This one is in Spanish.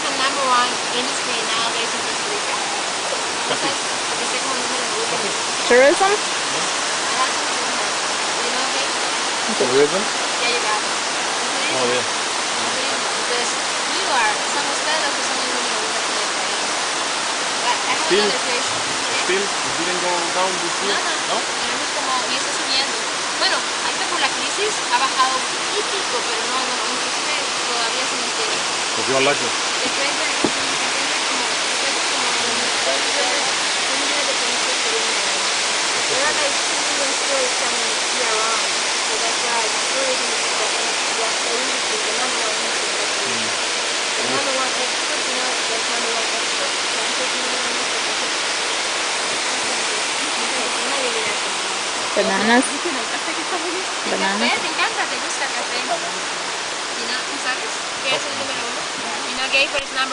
the number one industry nowadays in Costa Rica. Cosas que sé como número uno. Tourism? That's what it is. You know, okay? Tourism? Yeah, you got it. Oh, Turismo. yeah. Turismo. Entonces, you are, son ustedes los que son el número uno aquí en el país. But I have Still? another question. Still? It didn't go down this year? No. Pero eso es como, y está subiendo. Bueno, ahorita por la crisis ha bajado un poquitico, pero no, inclusive todavía se mantiene. Because you are lucky. Depende como de la cantidad de turistas que vienen al año. There are like 2 million tourists coming year round, so that's why tourism is the industry, the number one industry in Costa Rica. The number one export, you know, the number one export, la gente tiene una exportación bastante, nadie viene a comer. Bananas. ¿Viste el café que está bonito? El Bananas. café, te encanta, te gusta el café. ¿Y no? ¿Tú sabes qué es el número uno? You know, Gay, but it's number